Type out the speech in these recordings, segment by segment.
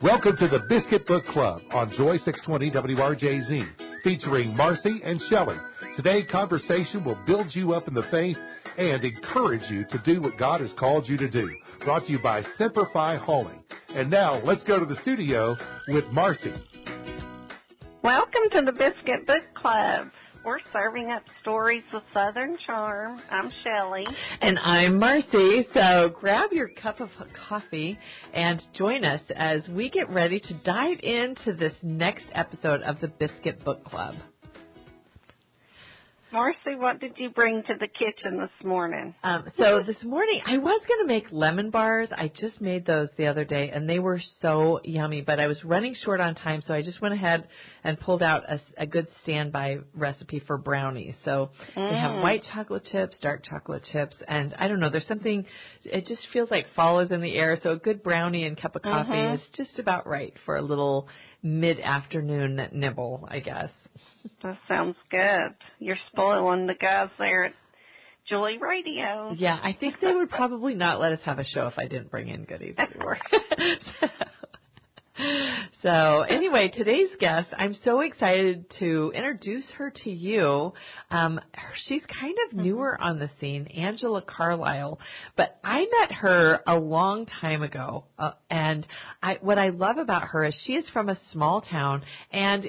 Welcome to the Biscuit Book Club on Joy 620 WRJZ, featuring Marcy and Shelley. Today, conversation will build you up in the faith and encourage you to do what God has called you to do. Brought to you by Simplify Hauling. And now, let's go to the studio with Marcy. Welcome to the Biscuit Book Club. We're serving up stories with Southern charm. I'm Shelley. And I'm Marcy. So grab your cup of coffee and join us as we get ready to dive into this next episode of the Biscuit Book Club. Marcy, what did you bring to the kitchen this morning? So this morning, I was going to make lemon bars. I just made those the other day, and they were so yummy, but I was running short on time, so I just went ahead and pulled out a good standby recipe for brownies. So they have white chocolate chips, dark chocolate chips, and I don't know, there's something, it just feels like fall is in the air, so a good brownie and cup of coffee is just about right for a little mid-afternoon nibble, I guess. That sounds good. You're spoiling the guys there at Joy Radio. Yeah, I think they would probably not let us have a show if I didn't bring in goodies anymore. So anyway, today's guest, I'm so excited to introduce her to you. She's kind of newer on the scene, Angela Carlisle, but I met her a long time ago, and what I love about her is she is from a small town, and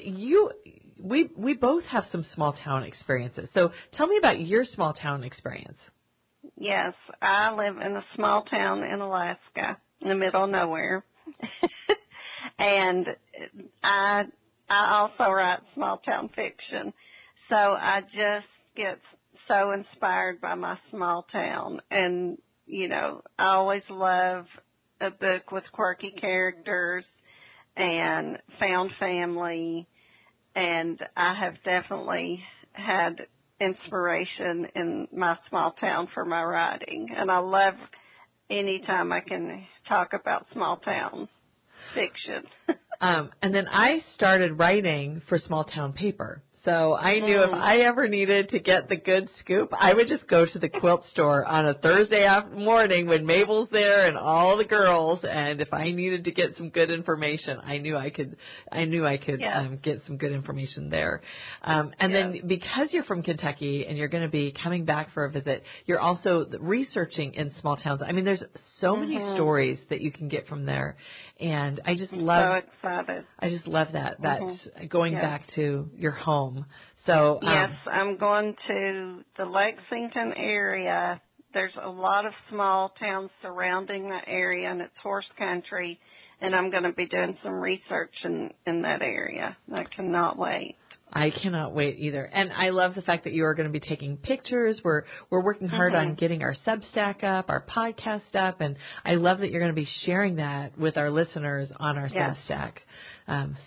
we both have some small town experiences. So tell me about your small town experience. Yes, I live in a small town in Alaska, in the middle of nowhere. And I also write small town fiction. So I just get so inspired by my small town. And, you know, I always love a book with quirky characters and found family. And I have definitely had inspiration in my small town for my writing. And I love any time I can talk about small town fiction. And then I started writing for small town paper. So I knew if I ever needed to get the good scoop, I would just go to the quilt store on a Thursday morning when Mabel's there and all the girls. And if I needed to get some good information, I knew I could get some good information there. Then because you're from Kentucky and you're going to be coming back for a visit, you're also researching in small towns. I mean, there's so many stories that you can get from there. And I just love, so excited. I just love that going back to your home. So yes, I'm going to the Lexington area. There's a lot of small towns surrounding the area, and it's horse country, and I'm going to be doing some research in that area. I cannot wait. I cannot wait either. And I love the fact that you are going to be taking pictures. We're working hard on getting our Substack up, our podcast up, and I love that you're going to be sharing that with our listeners on our Substack.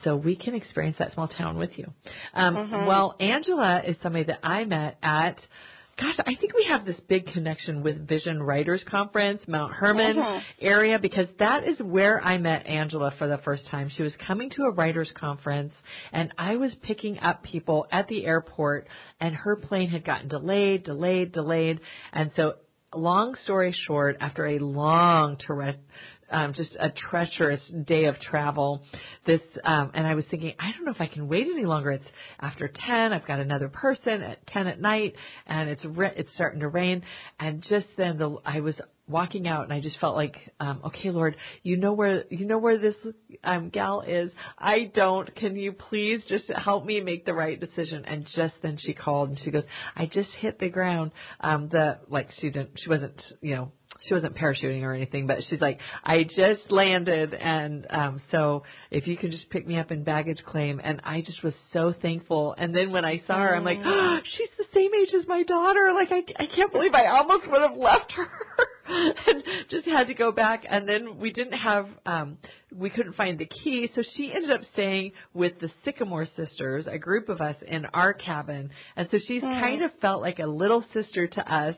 So we can experience that small town with you. Well, Angela is somebody that I met at, I think we have this big connection with Vision Writers Conference, Mount Herman area, because that is where I met Angela for the first time. She was coming to a writers conference, and I was picking up people at the airport, and her plane had gotten delayed. And so, long story short, after a long just a treacherous day of travel. And I was thinking, I don't know if I can wait any longer. It's after 10. I've got another person at 10 at night, and it's starting to rain. And just then I was walking out, and I just felt like, okay, Lord, you know where this gal is. I don't. Can you please just help me make the right decision? And just then she called, and she goes, I just hit the ground. She wasn't parachuting or anything, but she's like, I just landed, and so if you can just pick me up in baggage claim. And I just was so thankful. And then when I saw her, I'm like, she's the same age as my daughter. Like, I can't believe I almost would have left her. And just had to go back. And then we couldn't find the key, so she ended up staying with the Sycamore sisters, a group of us in our cabin. And so she's kind of felt like a little sister to us,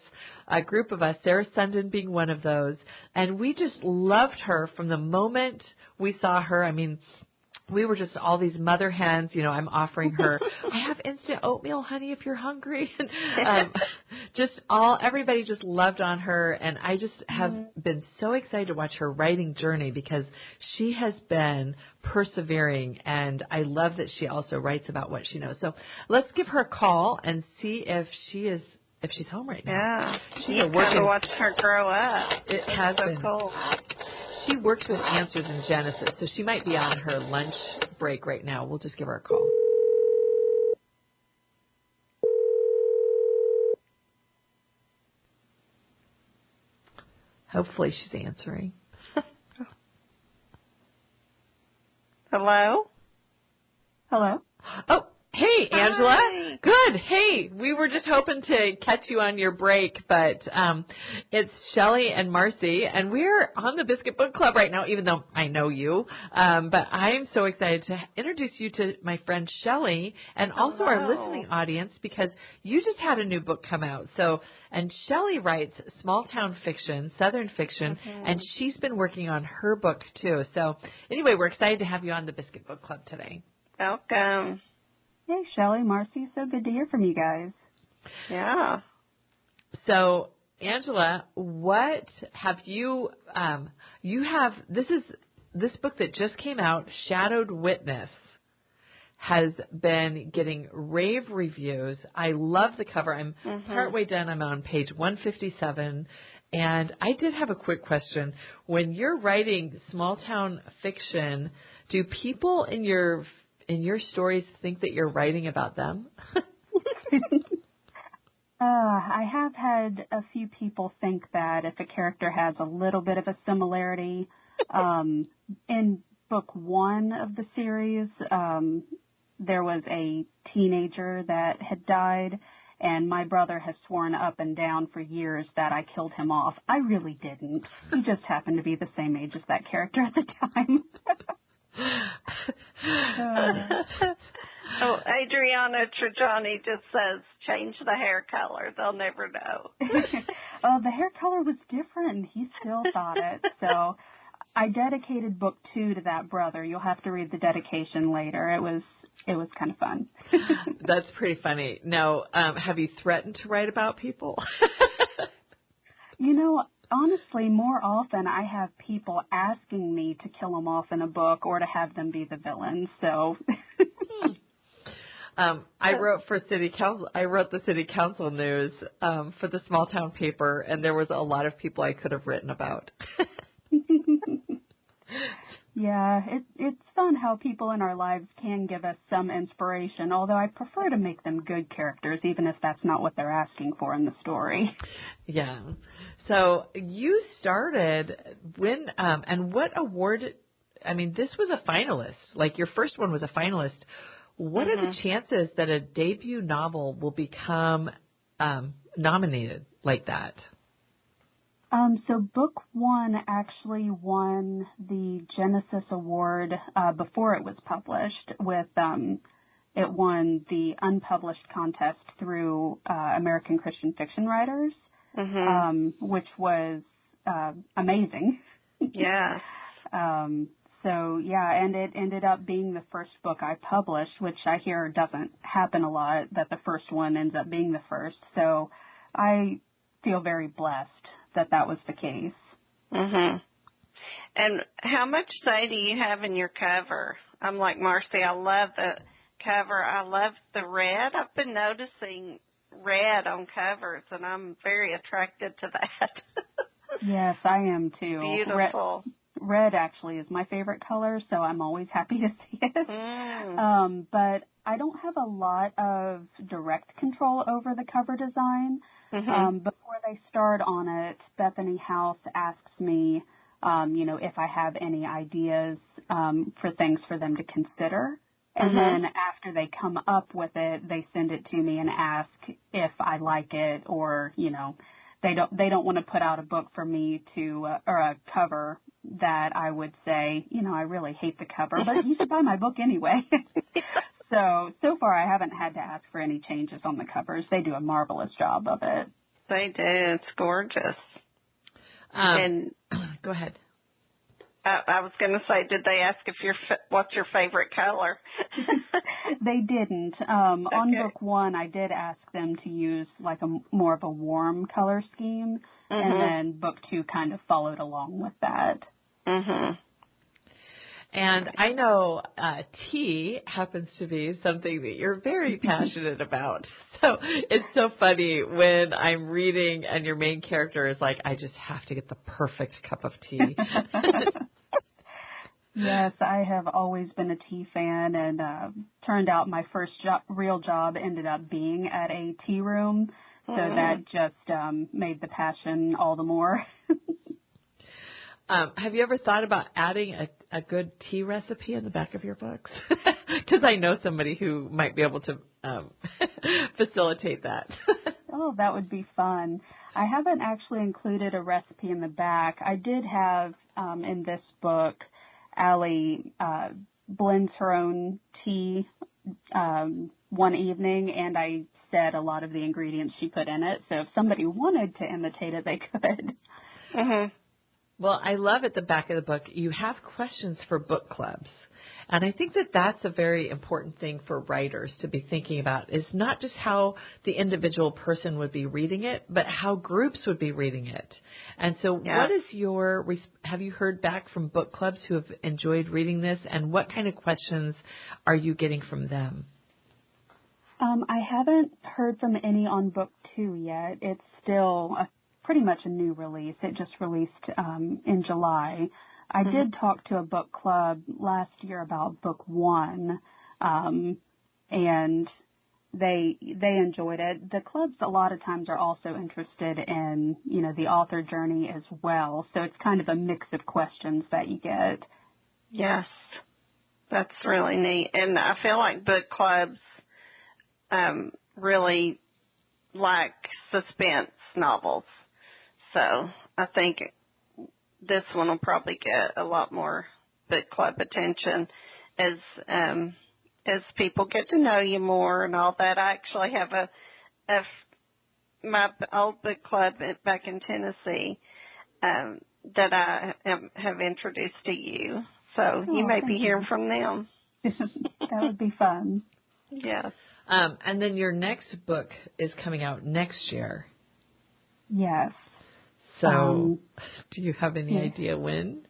a group of us, Sarah Sundin being one of those. And we just loved her from the moment we saw her. I mean, we were just all these mother hens, you know, I'm offering her, I have instant oatmeal, honey, if you're hungry. Everybody just loved on her. And I just have been so excited to watch her writing journey because she has been persevering. And I love that she also writes about what she knows. So let's give her a call and see if she's home right now. Yeah. She's kind of watched her grow up. It has so been. Cool. She works with Answers in Genesis, so she might be on her lunch break right now. We'll just give her a call. Hopefully she's answering. Hello? Hello? Oh, hey, Angela. Hi. Good. Hey, we were just hoping to catch you on your break, but it's Shelley and Marcy, and we're on the Biscuit Book Club right now, even though I know you. But I'm so excited to introduce you to my friend Shelley and also our listening audience because you just had a new book come out. And Shelley writes small town fiction, Southern fiction, and she's been working on her book too. So anyway, we're excited to have you on the Biscuit Book Club today. Welcome. Hey, Shelley, Marcy, so good to hear from you guys. Yeah. So, Angela, what have you, this book that just came out, Shadowed Witness, has been getting rave reviews. I love the cover. I'm partway done. I'm on page 157. And I did have a quick question. When you're writing small town fiction, do people in your stories think that you're writing about them? I have had a few people think that if a character has a little bit of a similarity. In book 1 of the series, there was a teenager that had died, and my brother has sworn up and down for years that I killed him off. I really didn't. He just happened to be the same age as that character at the time. Adriana Trajani just says, change the hair color. They'll never know. The hair color was different, and he still thought it. So I dedicated book 2 to that brother. You'll have to read the dedication later. It was kind of fun. That's pretty funny. Now, have you threatened to write about people? You know, honestly, more often I have people asking me to kill them off in a book or to have them be the villains. So I wrote for city council. I wrote the city council news for the small town paper, and there was a lot of people I could have written about. Yeah, it's fun how people in our lives can give us some inspiration, although I prefer to make them good characters, even if that's not what they're asking for in the story. Yeah. So you started when, and what award, I mean, this was a finalist. Like your first one was a finalist. What are the chances that a debut novel will become nominated like that? So book 1 actually won the Genesis Award before it was published. It won the unpublished contest through American Christian Fiction Writers, which was amazing. Yeah. So yeah, and it ended up being the first book I published, which I hear doesn't happen a lot, that the first one ends up being the first. So I feel very blessed that was the case. And how much say do you have in your cover? I'm like Marcy, I love the cover. I love the red. I've been noticing red on covers, and I'm very attracted to that. Yes, I am too. Beautiful. Red actually is my favorite color, so I'm always happy to see it. But I don't have a lot of direct control over the cover design. Before they start on it, Bethany House asks me, if I have any ideas for things for them to consider. And then after they come up with it, they send it to me and ask if I like it, or, they don't want to put out a book for me or a cover that I would say, I really hate the cover, but you should buy my book anyway. So far I haven't had to ask for any changes on the covers. They do a marvelous job of it. They do. It's gorgeous. And go ahead. I was going to say, did they ask if what's your favorite color? They didn't. On book 1, I did ask them to use like more of a warm color scheme, and then book 2 kind of followed along with that. And I know tea happens to be something that you're very passionate about. So it's so funny when I'm reading and your main character is like, I just have to get the perfect cup of tea. Yes, I have always been a tea fan, and turned out my first real job ended up being at a tea room, so that just made the passion all the more. Have you ever thought about adding a good tea recipe in the back of your books? Because I know somebody who might be able to facilitate that. Oh, that would be fun. I haven't actually included a recipe in the back. I did have, in this book, Allie blends her own tea one evening, and I said a lot of the ingredients she put in it. So if somebody wanted to imitate it, they could. Well, I love at the back of the book, you have questions for book clubs. And I think that that's a very important thing for writers to be thinking about, is not just how the individual person would be reading it, but how groups would be reading it. And so what is have you heard back from book clubs who have enjoyed reading this, and what kind of questions are you getting from them? I haven't heard from any on book 2 yet. It's still pretty much a new release. It just released in July. I did talk to a book club last year about book 1, and they enjoyed it. The clubs a lot of times are also interested in, the author journey as well. So it's kind of a mix of questions that you get. Yes, that's really neat. And I feel like book clubs really like suspense novels. So I think this one will probably get a lot more book club attention as people get to know you more and all that. I actually have my old book club back in Tennessee that I have introduced to you. So you may be hearing from them. That would be fun. Yes. And then your next book is coming out next year. Yes. So do you have any idea when?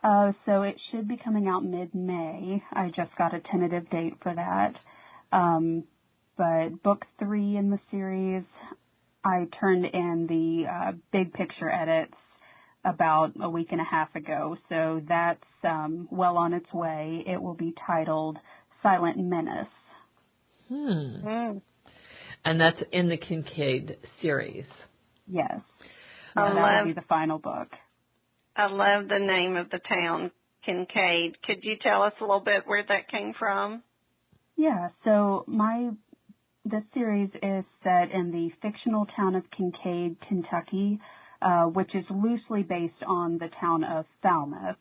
So it should be coming out mid-May. I just got a tentative date for that. But book 3 in the series, I turned in the big picture edits about a week and a half ago. So that's well on its way. It will be titled Silent Menace. And that's in the Kincaid series. Yes. Yeah, that will be the final book. I love the name of the town, Kincaid. Could you tell us a little bit where that came from? Yeah, so the series is set in the fictional town of Kincaid, Kentucky, which is loosely based on the town of Falmouth.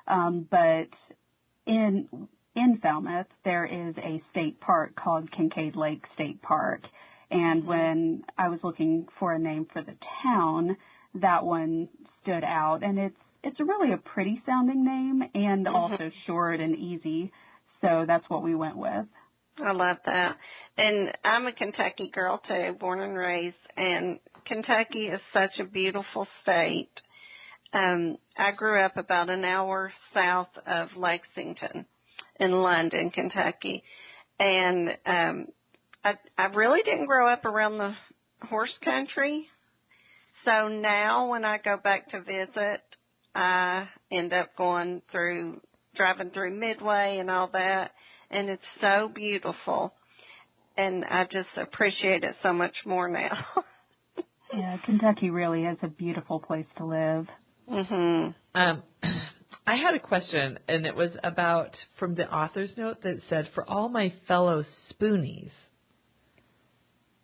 But in Falmouth, there is a state park called Kincaid Lake State Park. And when I was looking for a name for the town, that one stood out. And it's really a pretty sounding name and also short and easy. So that's what we went with. I love that. And I'm a Kentucky girl too, born and raised. And Kentucky is such a beautiful state. I grew up about an hour south of Lexington in London, Kentucky. And I really didn't grow up around the horse country. So now when I go back to visit, I end up driving through Midway and all that. And it's so beautiful. And I just appreciate it so much more now. Yeah, Kentucky really is a beautiful place to live. I had a question, and it was from the author's note that said, for all my fellow spoonies,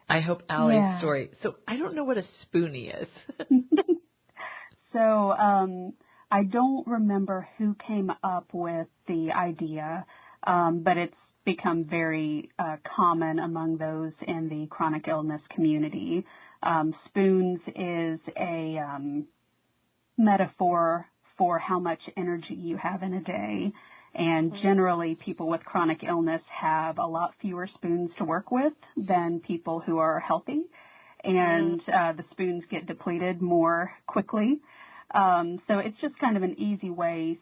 I hope Allie's story. So I don't know what a spoonie is. So I don't remember who came up with the idea, but it's become very common among those in the chronic illness community. Spoons is a metaphor for how much energy you have in a day. And generally, people with chronic illness have a lot fewer spoons to work with than people who are healthy. And the spoons get depleted more quickly. So it's just kind of an easy way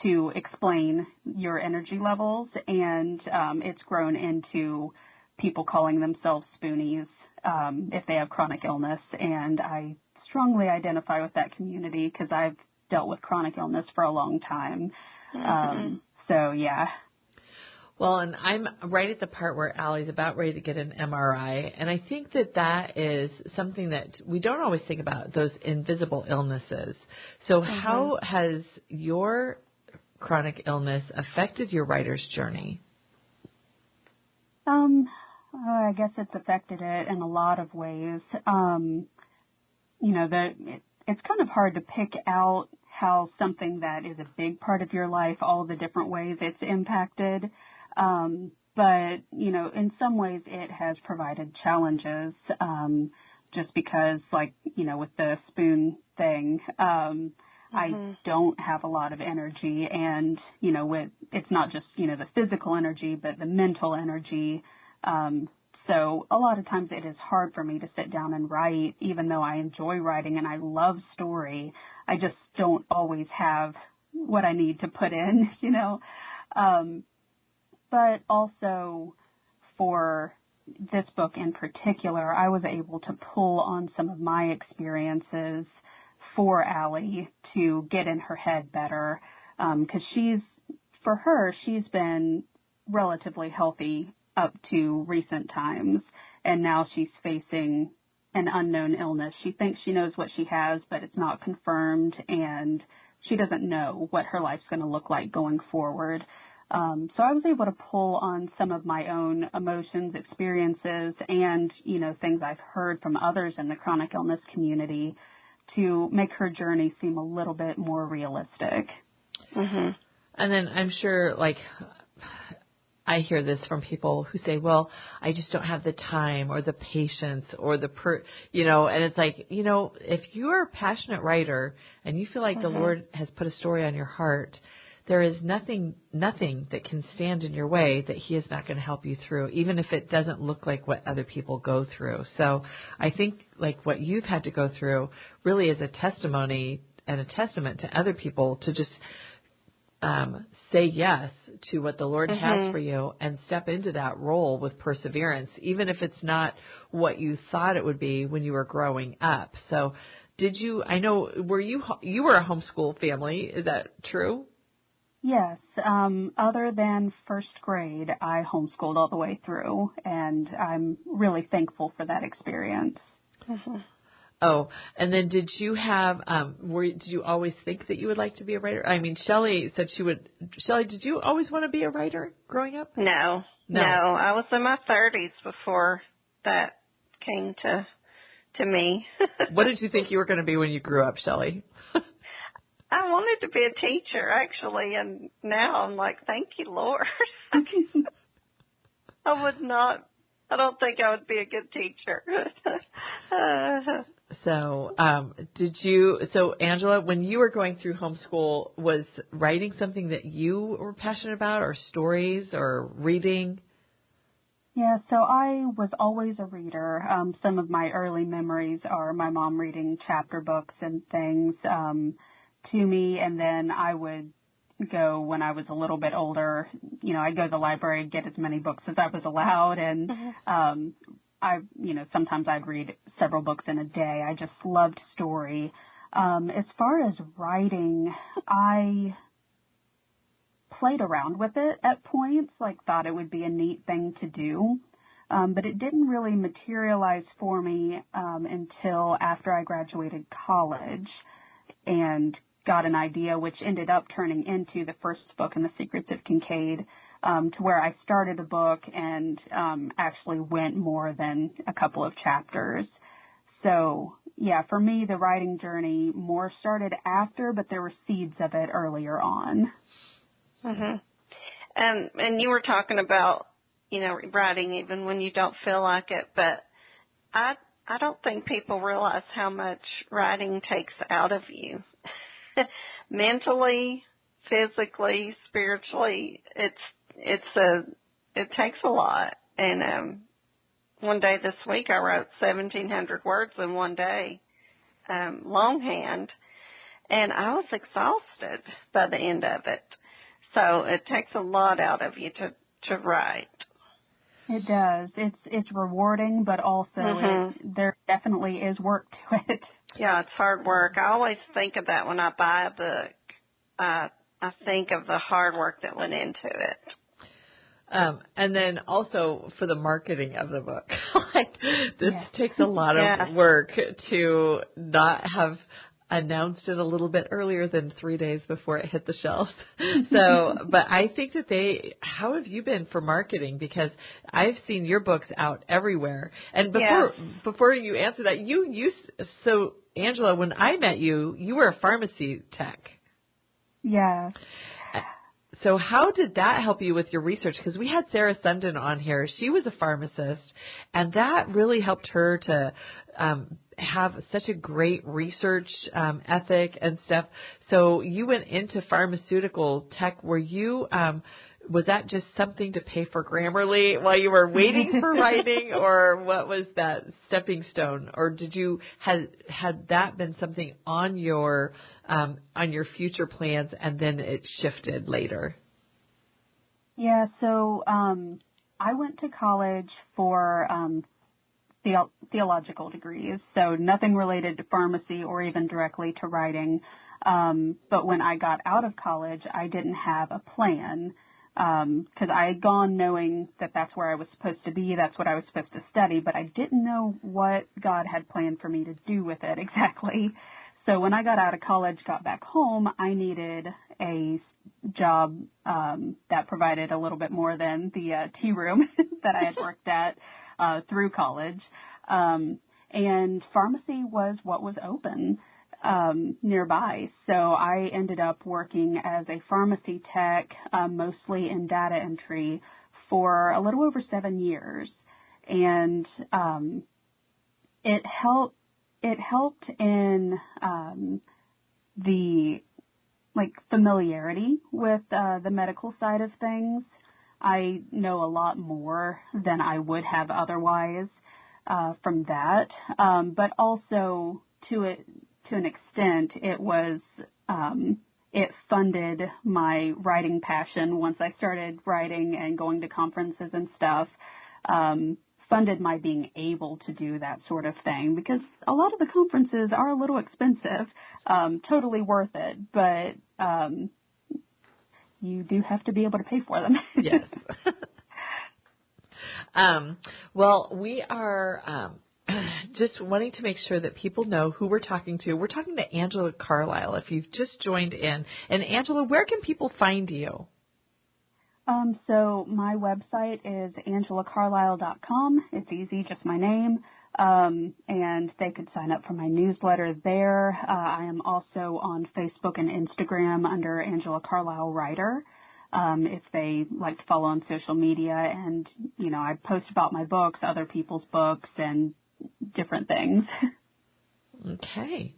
to explain your energy levels. And it's grown into people calling themselves spoonies if they have chronic illness. And I strongly identify with that community because I've dealt with chronic illness for a long time. So, yeah. Well, and I'm right at the part where Allie's about ready to get an MRI, and I think that is something that we don't always think about, those invisible illnesses. So how has your chronic illness affected your writer's journey? I guess it's affected it in a lot of ways. It's kind of hard to pick out how something that is a big part of your life, all the different ways it's impacted. But, in some ways it has provided challenges, just because, with the spoon thing, I don't have a lot of energy, and, it's not just, the physical energy, but the mental energy. So a lot of times it is hard for me to sit down and write, even though I enjoy writing and I love story. I just don't always have what I need to put in, But also for this book in particular, I was able to pull on some of my experiences for Allie to get in her head better. Because she's been relatively healthy up to recent times, and now she's facing an unknown illness. She thinks she knows what she has, but it's not confirmed, and she doesn't know what her life's going to look like going forward. So I was able to pull on some of my own emotions, experiences, and, things I've heard from others in the chronic illness community to make her journey seem a little bit more realistic. And then I'm sure, I hear this from people who say, well, I just don't have the time or the patience or and it's if you're a passionate writer and you feel like the Lord has put a story on your heart, there is nothing that can stand in your way that he is not going to help you through, even if it doesn't look like what other people go through. So I think what you've had to go through really is a testimony and a testament to other people to just say yes to what the Lord has for you and step into that role with perseverance, even if it's not what you thought it would be when you were growing up. So you were a homeschool family. Is that true? Yes. Other than first grade, I homeschooled all the way through, and I'm really thankful for that experience. Oh, and then did you have, did you always think that you would like to be a writer? I mean, Shelley said she would. Shelley, did you always want to be a writer growing up? No. I was in my 30s before that came to me. What did you think you were going to be when you grew up, Shelley? I wanted to be a teacher, actually, and now I'm like, thank you, Lord. I don't think I would be a good teacher. So, Angela, when you were going through homeschool, was writing something that you were passionate about, or stories, or reading? Yeah, so I was always a reader. Some of my early memories are my mom reading chapter books and things to me, and then I would go when I was a little bit older. I'd go to the library and get as many books as I was allowed, and sometimes I'd read several books in a day. I just loved story. As far as writing, I played around with it at points, thought it would be a neat thing to do. But it didn't really materialize for me until after I graduated college and got an idea, which ended up turning into the first book in the Secrets of Kincaid, to where I started a book and actually went more than a couple of chapters. So, yeah, for me, the writing journey more started after, but there were seeds of it earlier on. And you were talking about, writing even when you don't feel like it, but I don't think people realize how much writing takes out of you. mentally, physically, spiritually, it takes a lot. And one day this week I wrote 1,700 words in one day, longhand, and I was exhausted by the end of it. So it takes a lot out of you to write. It does. It's rewarding, but also there definitely is work to it. Yeah, it's hard work. I always think of that when I buy a book. I think of the hard work that went into it. And then also for the marketing of the book. This takes a lot of work to not have announced it a little bit earlier than 3 days before it hit the shelves. So, but I think that how have you been for marketing? Because I've seen your books out everywhere. And before you answer that, so Angela, when I met you, you were a pharmacy tech. Yeah. So how did that help you with your research? Because we had Sarah Sundin on here. She was a pharmacist, and that really helped her to have such a great research ethic and stuff. So you went into pharmaceutical tech. Were you was that just something to pay for Grammarly while you were waiting for writing, or what was that stepping stone? Or did you had that been something on your future plans, and then it shifted later? Yeah, so I went to college for theological degrees, so nothing related to pharmacy or even directly to writing. But when I got out of college, I didn't have a plan, because I had gone knowing that that's where I was supposed to be, that's what I was supposed to study, but I didn't know what God had planned for me to do with it exactly. So when I got out of college, got back home, I needed a job that provided a little bit more than the tea room that I had worked at through college. And pharmacy was what was open nearby. So I ended up working as a pharmacy tech, mostly in data entry, for a little over 7 years. And it helped in the familiarity with the medical side of things. I know a lot more than I would have otherwise from that, but also to an extent, it funded my writing passion once I started writing and going to conferences and stuff. Funded my being able to do that sort of thing, because a lot of the conferences are a little expensive, totally worth it, but you do have to be able to pay for them. Yes. Well, we are just wanting to make sure that people know who we're talking to. We're talking to Angela Carlisle, if you've just joined in. And Angela, where can people find you? So my website is angelacarlisle.com. It's easy, just my name. And they could sign up for my newsletter there. I am also on Facebook and Instagram under Angela Carlisle Writer, if they like to follow on social media. And, I post about my books, other people's books, and different things. Okay.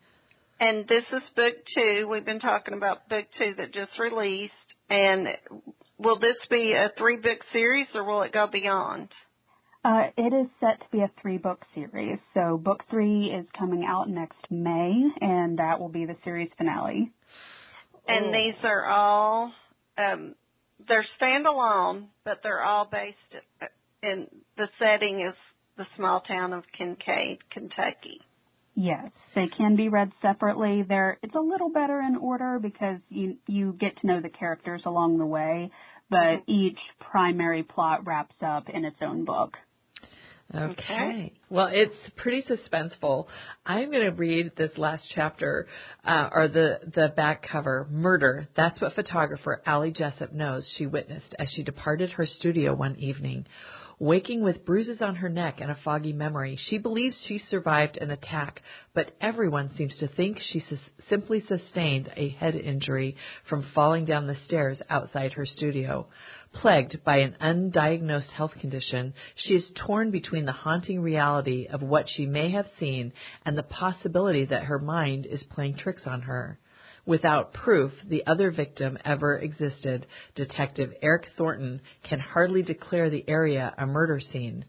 And this is book 2. We've been talking about book 2 that just released. And will this be a 3-book series, or will it go beyond? It is set to be a 3-book series. So book 3 is coming out next May, and that will be the series finale. And these are all, they're standalone, but they're all based in, the setting is the small town of Kincaid, Kentucky. Yes, they can be read separately. It's a little better in order because you get to know the characters along the way, but each primary plot wraps up in its own book. Okay. Well, it's pretty suspenseful. I'm going to read this last chapter, or the back cover. Murder. That's what photographer Allie Jessup knows she witnessed as she departed her studio one evening. Waking with bruises on her neck and a foggy memory, she believes she survived an attack, but everyone seems to think she simply sustained a head injury from falling down the stairs outside her studio. Plagued by an undiagnosed health condition, she is torn between the haunting reality of what she may have seen and the possibility that her mind is playing tricks on her. Without proof the other victim ever existed, Detective Eric Thornton can hardly declare the area a murder scene.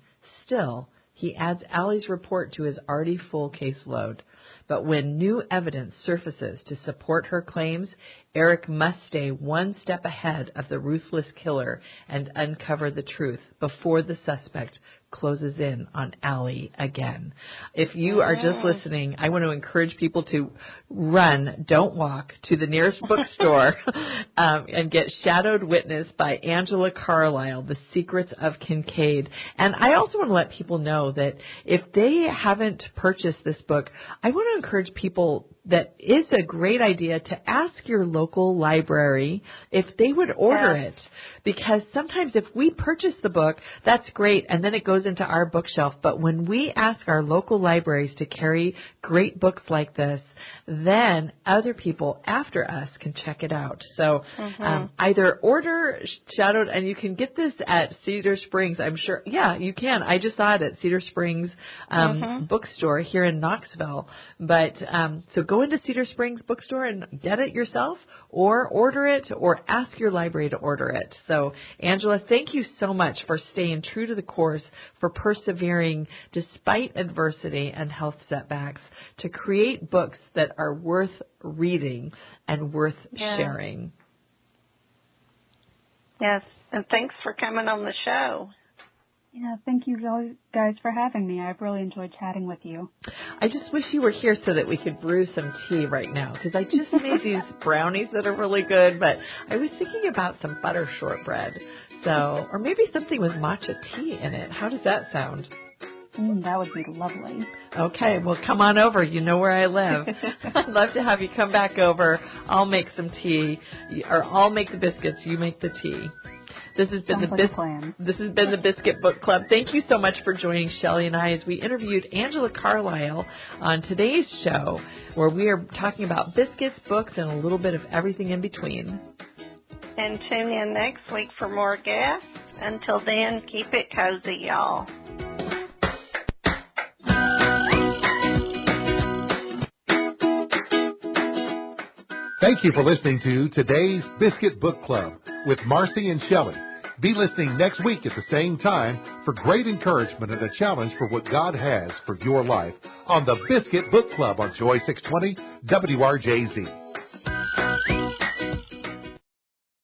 Still, he adds Allie's report to his already full caseload. But when new evidence surfaces to support her claims, Eric must stay one step ahead of the ruthless killer and uncover the truth before the suspect closes in on Allie again. If you are just listening, I want to encourage people to run, don't walk, to the nearest bookstore and get Shadowed Witness by Angela Carlisle, The Secrets of Kincaid. And I also want to let people know that if they haven't purchased this book, I want to encourage people that it's a great idea to ask your local library if they would order it. Because sometimes if we purchase the book, that's great, and then it goes into our bookshelf. But when we ask our local libraries to carry great books like this, then other people after us can check it out. So either order Shadowed, and you can get this at Cedar Springs, I'm sure. Yeah, you can. I just saw it at Cedar Springs bookstore here in Knoxville. But so go into Cedar Springs bookstore and get it yourself, or order it, or ask your library to order it. So, Angela, thank you so much for staying true to the course, for persevering despite adversity and health setbacks to create books that are worth reading and worth sharing. Yes, and thanks for coming on the show. Yeah, thank you guys for having me. I've really enjoyed chatting with you. I just wish you were here so that we could brew some tea right now, because I just made these brownies that are really good, but I was thinking about some butter shortbread. So, or maybe something with matcha tea in it. How does that sound? That would be lovely. Okay, well, come on over. You know where I live. I'd love to have you come back over. I'll make some tea, or I'll make the biscuits. You make the tea. This has been This has been the Biscuit Book Club. Thank you so much for joining Shelley and I as we interviewed Angela Carlisle on today's show, where we are talking about biscuits, books, and a little bit of everything in between. And tune in next week for more guests. Until then, keep it cozy, y'all. Thank you for listening to today's Biscuit Book Club with Marcy and Shelley. Be listening next week at the same time for great encouragement and a challenge for what God has for your life on the Biscuit Book Club on Joy 620 WRJZ.